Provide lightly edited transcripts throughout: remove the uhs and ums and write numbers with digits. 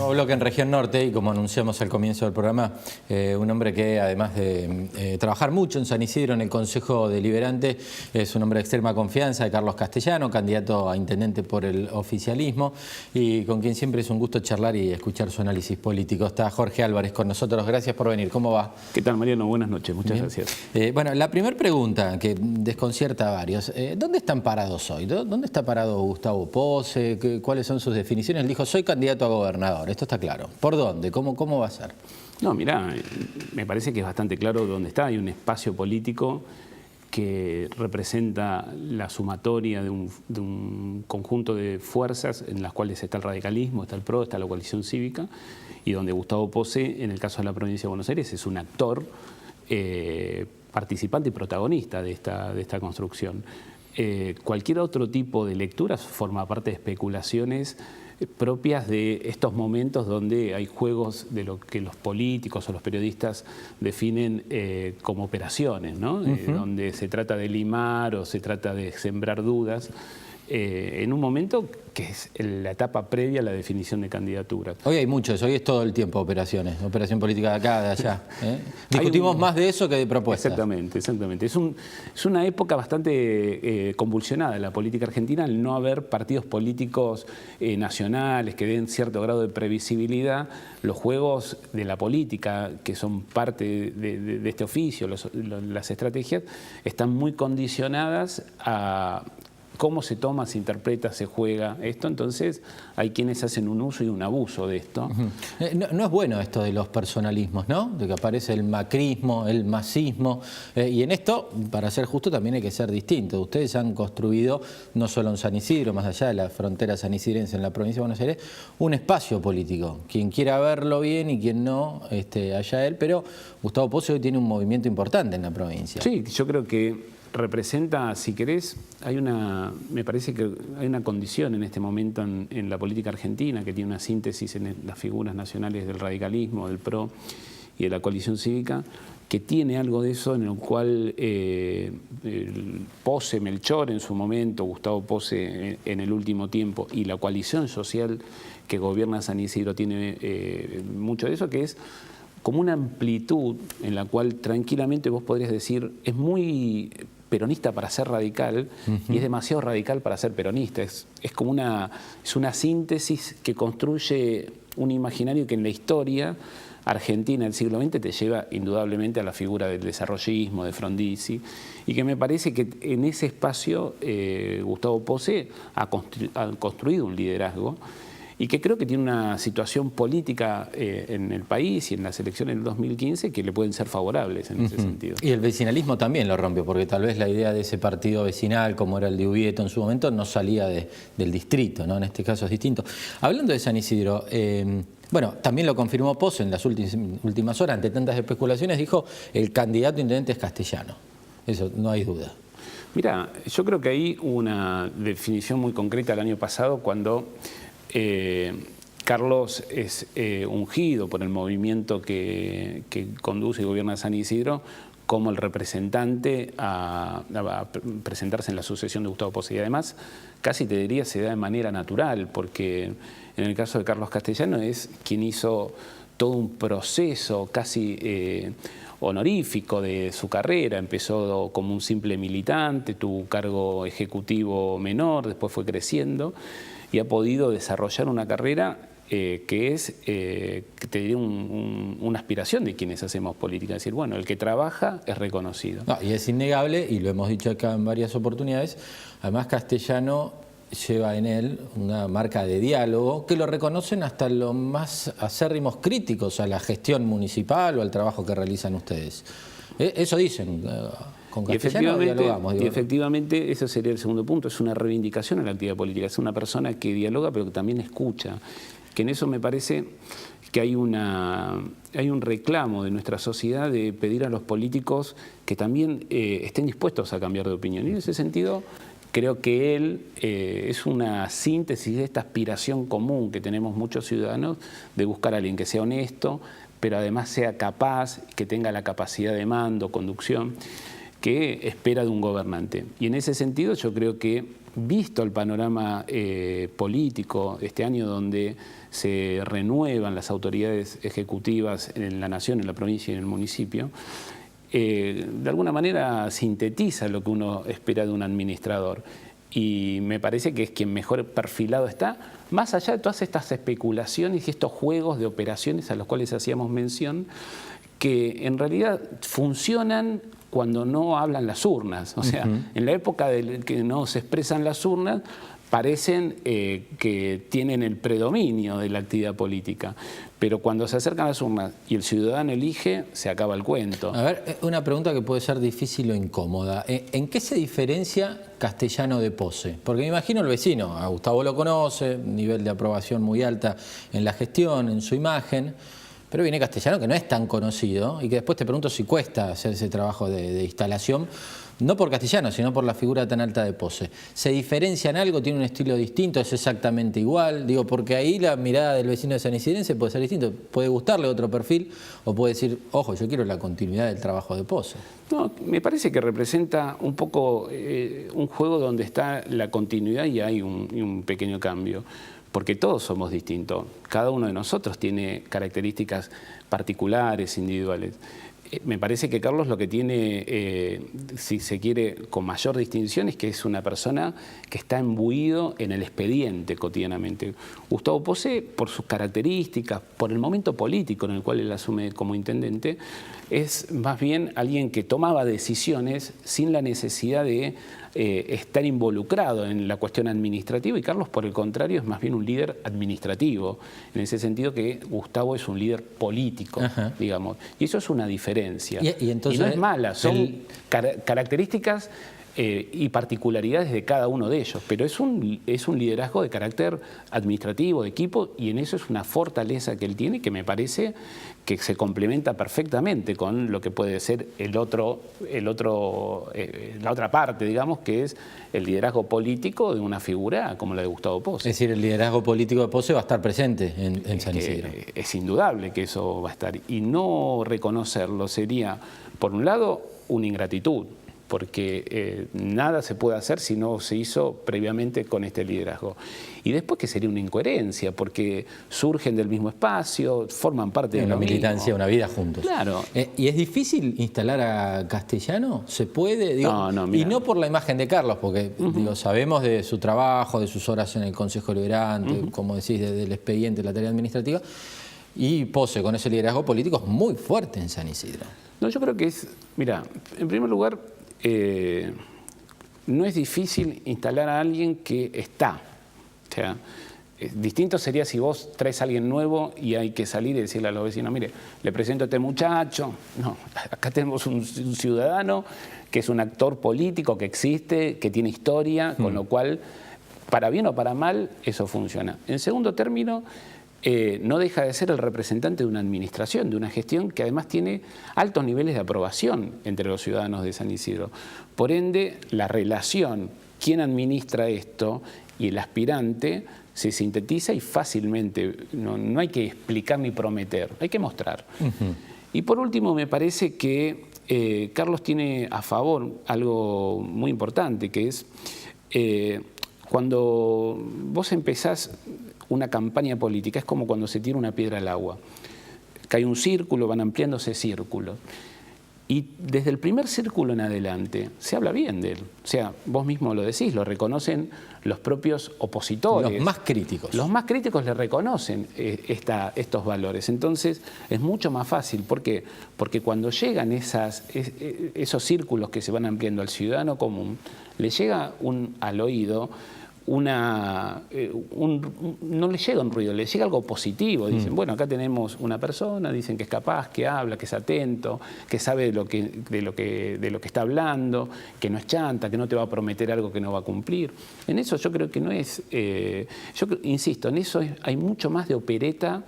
Nuevo bloque en Región Norte y como anunciamos al comienzo del programa, un hombre que además de trabajar mucho en San Isidro en el Consejo Deliberante, es un hombre de extrema confianza, de Carlos Castellano, candidato a intendente por el oficialismo y con quien siempre es un gusto charlar y escuchar su análisis político. Está Jorge Álvarez con nosotros, gracias por venir. ¿Cómo va? ¿Qué tal, Mariano? Buenas noches, muchas gracias. Bueno, la primera pregunta que desconcierta a varios, ¿dónde están parados hoy? ¿Dónde está parado Gustavo Pose? ¿Cuáles son sus definiciones? Él dijo, soy candidato a gobernador, esto está claro. ¿Por dónde? ¿Cómo va a ser? No, mirá, me parece que es bastante claro dónde está. Hay un espacio político que representa la sumatoria de un conjunto de fuerzas en las cuales está el radicalismo, está el PRO, está la coalición cívica, y donde Gustavo Pose, en el caso de la provincia de Buenos Aires, es un actor participante y protagonista de esta construcción. Cualquier otro tipo de lecturas forma parte de especulaciones propias de estos momentos donde hay juegos de lo que los políticos o los periodistas definen como operaciones, ¿no? Donde se trata de limar o se trata de sembrar dudas en un momento que es la etapa previa a la definición de candidaturas. Hoy hay muchos, hoy es todo el tiempo operaciones, operación política de acá, de allá. Discutimos más de eso que de propuestas. Exactamente, exactamente. Es una época bastante convulsionada en la política argentina al no haber partidos políticos nacionales que den cierto grado de previsibilidad. Los juegos de la política, que son parte de este oficio, las estrategias, están muy condicionadas a cómo se toma, se interpreta, se juega esto. Entonces hay quienes hacen un uso y un abuso de esto. No es bueno esto de los personalismos, ¿no? De que aparece el macrismo, el masismo, y en esto, para ser justo, también hay que ser distinto. Ustedes han construido, no solo en San Isidro, más allá de la frontera sanisirense en la provincia de Buenos Aires, un espacio político. Quien quiera verlo bien y quien no, allá él, pero Gustavo Pose hoy tiene un movimiento importante en la provincia. Sí, yo creo que representa, si querés, me parece que hay una condición en este momento en la política argentina que tiene una síntesis en las figuras nacionales del radicalismo, del PRO y de la coalición cívica, que tiene algo de eso en el cual Pose, Melchor en su momento, Gustavo Pose en el último tiempo y la coalición social que gobierna San Isidro tiene mucho de eso, que es como una amplitud en la cual tranquilamente vos podrías decir, es muy peronista para ser radical y es demasiado radical para ser peronista. Es como una síntesis que construye un imaginario que en la historia argentina del siglo XX te lleva indudablemente a la figura del desarrollismo, de Frondizi, y que me parece que en ese espacio Gustavo Pose ha construido un liderazgo y que creo que tiene una situación política en el país y en las elecciones del 2015 que le pueden ser favorables en ese sentido. Y el vecinalismo también lo rompió, porque tal vez la idea de ese partido vecinal, como era el de Ubieto en su momento, no salía del distrito, ¿no? En este caso es distinto. Hablando de San Isidro, bueno, también lo confirmó Pose en las últimas horas, ante tantas especulaciones, dijo el candidato a intendente es Castellano. Eso no hay duda. Mira, yo creo que hay una definición muy concreta el año pasado cuando Carlos es ungido por el movimiento que conduce y gobierna San Isidro como el representante a presentarse en la sucesión de Gustavo Pose. Y además, casi te diría, se da de manera natural, porque en el caso de Carlos Castellano es quien hizo todo un proceso casi honorífico de su carrera. Empezó como un simple militante, tuvo un cargo ejecutivo menor, después fue creciendo y ha podido desarrollar una carrera que es, que te diría, una aspiración de quienes hacemos política. Es decir, bueno, el que trabaja es reconocido. No, y es innegable, y lo hemos dicho acá en varias oportunidades, además Castellano lleva en él una marca de diálogo que lo reconocen hasta los más acérrimos críticos a la gestión municipal o al trabajo que realizan ustedes. Eso dicen. Con Castellano dialogamos. Y efectivamente, ese sería el segundo punto, es una reivindicación a la actividad política, es una persona que dialoga pero que también escucha, que en eso me parece que hay un reclamo de nuestra sociedad de pedir a los políticos que también estén dispuestos a cambiar de opinión. Y en ese sentido creo que él es una síntesis de esta aspiración común que tenemos muchos ciudadanos de buscar a alguien que sea honesto, pero además sea capaz, que tenga la capacidad de mando, conducción, que espera de un gobernante. Y en ese sentido yo creo que visto el panorama político este año, donde se renuevan las autoridades ejecutivas en la nación, en la provincia y en el municipio, de alguna manera sintetiza lo que uno espera de un administrador. Y me parece que es quien mejor perfilado está, más allá de todas estas especulaciones y estos juegos de operaciones a los cuales hacíamos mención, que en realidad funcionan cuando no hablan las urnas. O sea, en la época de que no se expresan las urnas, parecen que tienen el predominio de la actividad política. Pero cuando se acercan las urnas y el ciudadano elige, se acaba el cuento. A ver, una pregunta que puede ser difícil o incómoda. ¿En qué se diferencia Castellano de Pose? Porque me imagino el vecino, a Gustavo lo conoce, nivel de aprobación muy alta en la gestión, en su imagen, pero viene Castellano que no es tan conocido y que después te pregunto si cuesta hacer ese trabajo de instalación, no por Castellano, sino por la figura tan alta de Pose. ¿Se diferencia en algo? ¿Tiene un estilo distinto? ¿Es exactamente igual? Digo, porque ahí la mirada del vecino de San Isidrense puede ser distinto. Puede gustarle otro perfil o puede decir, ojo, yo quiero la continuidad del trabajo de Pose. No, me parece que representa un poco un juego donde está la continuidad y hay un pequeño cambio. Porque todos somos distintos, cada uno de nosotros tiene características particulares, individuales. Me parece que Carlos lo que tiene, si se quiere, con mayor distinción es que es una persona que está imbuido en el expediente cotidianamente. Gustavo Pose, por sus características, por el momento político en el cual él asume como intendente, es más bien alguien que tomaba decisiones sin la necesidad de estar involucrado en la cuestión administrativa, y Carlos, por el contrario, es más bien un líder administrativo, en ese sentido que Gustavo es un líder político, digamos, y eso es una diferencia. Y entonces, no es mala, son características y particularidades de cada uno de ellos, pero es un liderazgo de carácter administrativo, de equipo, y en eso es una fortaleza que él tiene que me parece que se complementa perfectamente con lo que puede ser la otra parte, digamos, que es el liderazgo político de una figura como la de Gustavo Pose. Es decir, el liderazgo político de Pose va a estar presente en San Isidro. Es indudable que eso va a estar, y no reconocerlo sería, por un lado, una ingratitud, porque nada se puede hacer si no se hizo previamente con este liderazgo. Y después que sería una incoherencia, porque surgen del mismo espacio, forman parte de una lo militancia, mismo. una vida juntos. Claro. ¿Y es difícil instalar a Castellano? ¿Se puede? Digo, No, y no por la imagen de Carlos, porque digo, sabemos de su trabajo, de sus horas en el Consejo Deliberante, como decís, del expediente, la tarea administrativa, y Pose con ese liderazgo político es muy fuerte en San Isidro. No, yo creo que es, mira, en primer lugar, no es difícil instalar a alguien que está. O sea, distinto sería si vos traes a alguien nuevo y hay que salir y decirle a los vecinos, mire, le presento a este muchacho. No, acá tenemos un ciudadano que es un actor político que existe, que tiene historia, con lo cual, para bien o para mal, eso funciona. En segundo término, no deja de ser el representante de una administración, de una gestión que además tiene altos niveles de aprobación entre los ciudadanos de San Isidro. Por ende, la relación, quién administra esto y el aspirante, se sintetiza y fácilmente, no hay que explicar ni prometer, hay que mostrar. Y por último, me parece que Carlos tiene a favor algo muy importante, que es cuando vos empezás una campaña política, es como cuando se tira una piedra al agua. Cae un círculo, van ampliándose círculos. Y desde el primer círculo en adelante se habla bien de él. O sea, vos mismo lo decís, lo reconocen los propios opositores. Los más críticos. Los más críticos le reconocen estos valores. Entonces es mucho más fácil. ¿Por qué? Porque cuando llegan esos círculos que se van ampliando al ciudadano común, le llega al oído no le llega un ruido, le llega algo positivo. Dicen, bueno, acá tenemos una persona, dicen que es capaz, que habla, que es atento, que sabe de lo que está hablando, que no es chanta, que no te va a prometer algo que no va a cumplir. En eso yo creo que no es, insisto, en eso hay mucho más de opereta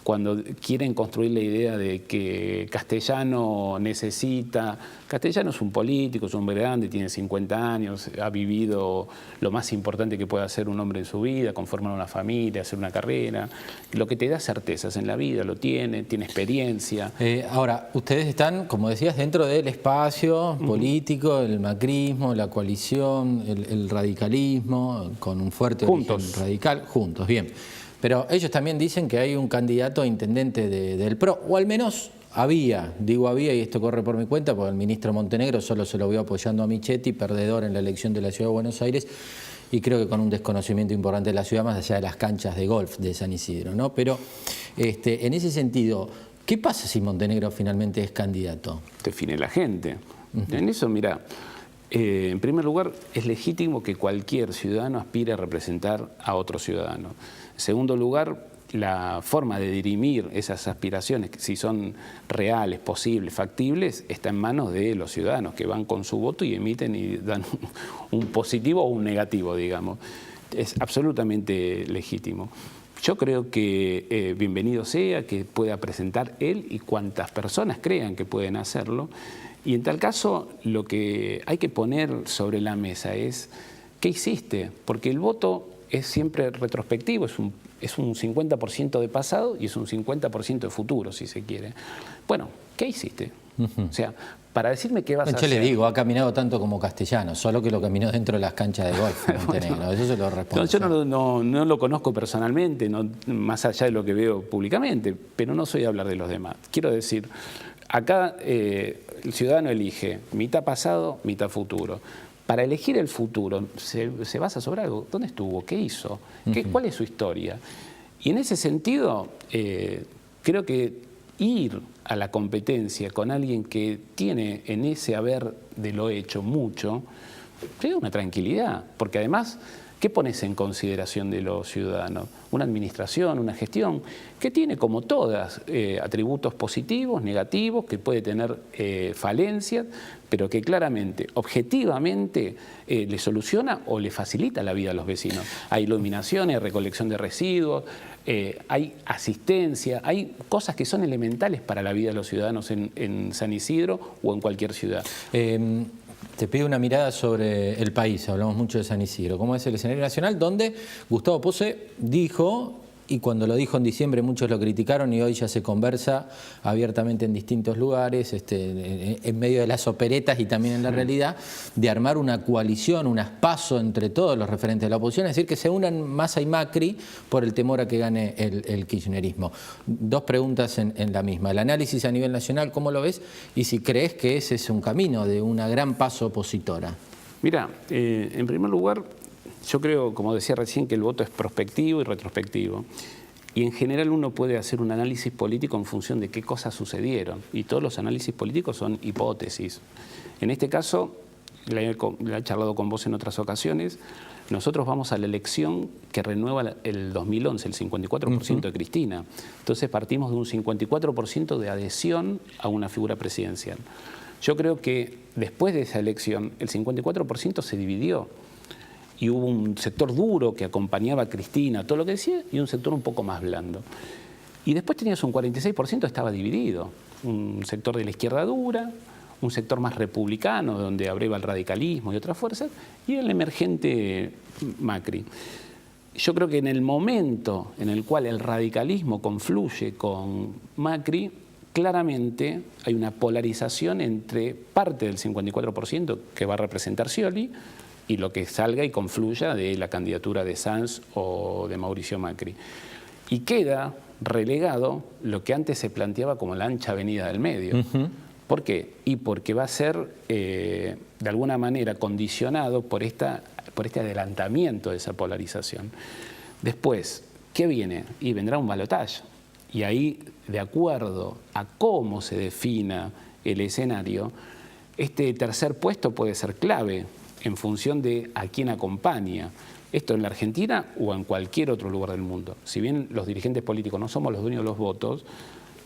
cuando quieren construir la idea de que Castellano necesita... Castellano es un político, es un hombre grande, tiene 50 años, ha vivido lo más importante que puede hacer un hombre en su vida, conformar una familia, hacer una carrera. Lo que te da certezas en la vida, lo tiene experiencia. Ahora, ustedes están, como decías, dentro del espacio político, el macrismo, la coalición, el radicalismo, con un fuerte origen radical, juntos, bien. Pero ellos también dicen que hay un candidato a intendente del PRO, o al menos había, digo había, y esto corre por mi cuenta, porque el ministro Montenegro solo se lo vio apoyando a Michetti, perdedor en la elección de la Ciudad de Buenos Aires, y creo que con un desconocimiento importante de la ciudad, más allá de las canchas de golf de San Isidro, ¿no? Pero en ese sentido, ¿qué pasa si Montenegro finalmente es candidato? Define la gente. En eso, mira, en primer lugar, es legítimo que cualquier ciudadano aspire a representar a otro ciudadano. En segundo lugar, la forma de dirimir esas aspiraciones, si son reales, posibles, factibles, está en manos de los ciudadanos que van con su voto y emiten y dan un positivo o un negativo, digamos. Es absolutamente legítimo. Yo creo que bienvenido sea que pueda presentar él y cuantas personas crean que pueden hacerlo. Y en tal caso, lo que hay que poner sobre la mesa es ¿qué hiciste? Porque el voto es siempre retrospectivo, es un 50% de pasado y es un 50% de futuro, si se quiere. Bueno, ¿qué hiciste? O sea, para decirme qué vas a hacer. Yo le digo, ha caminado tanto como Castellano, solo que lo caminó dentro de las canchas de golf, Montenegro. Bueno, eso se lo respondo. Yo no lo conozco personalmente, más allá de lo que veo públicamente, pero no soy a hablar de los demás. Quiero decir, acá el ciudadano elige mitad pasado, mitad futuro. Para elegir el futuro, ¿se basa sobre algo? ¿Dónde estuvo? ¿Qué hizo? ¿Cuál es su historia? Y en ese sentido, creo que ir a la competencia con alguien que tiene en ese haber de lo hecho mucho, te da una tranquilidad, porque además, ¿qué pones en consideración de los ciudadanos? Una administración, una gestión que tiene como todas atributos positivos, negativos, que puede tener falencias, pero que claramente, objetivamente, le soluciona o le facilita la vida a los vecinos. Hay iluminación, hay recolección de residuos, hay asistencia, hay cosas que son elementales para la vida de los ciudadanos en San Isidro o en cualquier ciudad. Te pido una mirada sobre el país, hablamos mucho de San Isidro. ¿Cómo es el escenario nacional? Donde Gustavo Posse dijo, y cuando lo dijo en diciembre muchos lo criticaron y hoy ya se conversa abiertamente en distintos lugares, en medio de las operetas y también en la realidad, de armar una coalición, un aspaso entre todos los referentes de la oposición, es decir, que se unan Massa y Macri por el temor a que gane el kirchnerismo. Dos preguntas en la misma. El análisis a nivel nacional, ¿cómo lo ves? Y si crees que ese es un camino de una gran paso opositora. Mira, en primer lugar, yo creo, como decía recién, que el voto es prospectivo y retrospectivo. Y en general uno puede hacer un análisis político en función de qué cosas sucedieron. Y todos los análisis políticos son hipótesis. En este caso, la he charlado con vos en otras ocasiones, nosotros vamos a la elección que renueva el 2011, el 54% de Cristina. Entonces partimos de un 54% de adhesión a una figura presidencial. Yo creo que después de esa elección, el 54% se dividió. Y hubo un sector duro que acompañaba a Cristina, todo lo que decía, y un sector un poco más blando. Y después tenías un 46% estaba dividido. Un sector de la izquierda dura, un sector más republicano, donde abreva el radicalismo y otras fuerzas, y el emergente Macri. Yo creo que en el momento en el cual el radicalismo confluye con Macri, claramente hay una polarización entre parte del 54% que va a representar Scioli, y lo que salga y confluya de la candidatura de Sanz o de Mauricio Macri. Y queda relegado lo que antes se planteaba como la ancha avenida del medio. ¿Por qué? Y porque va a ser, de alguna manera, condicionado por este adelantamiento de esa polarización. Después, ¿qué viene? Y vendrá un balotaje. Y ahí, de acuerdo a cómo se defina el escenario, este tercer puesto puede ser clave en función de a quién acompaña. Esto en la Argentina o en cualquier otro lugar del mundo. Si bien los dirigentes políticos no somos los dueños de los votos,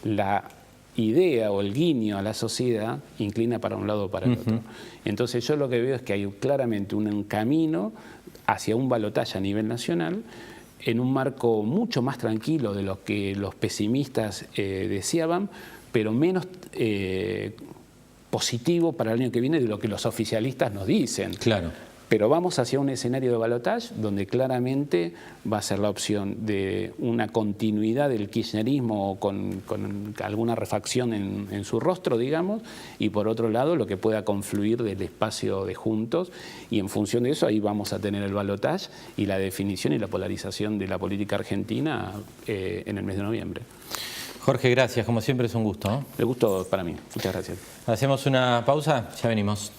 la idea o el guiño a la sociedad inclina para un lado o para el otro. Entonces yo lo que veo es que hay claramente un camino hacia un balotaje a nivel nacional en un marco mucho más tranquilo de lo que los pesimistas deseaban, pero menos positivo para el año que viene de lo que los oficialistas nos dicen. Claro. Pero vamos hacia un escenario de balotaje donde claramente va a ser la opción de una continuidad del kirchnerismo con alguna refacción en su rostro, digamos, y por otro lado lo que pueda confluir del espacio de Juntos, y en función de eso ahí vamos a tener el balotaje y la definición y la polarización de la política argentina en el mes de noviembre. Jorge, gracias. Como siempre es un gusto, ¿no? El gusto para mí. Muchas gracias. Hacemos una pausa, ya venimos.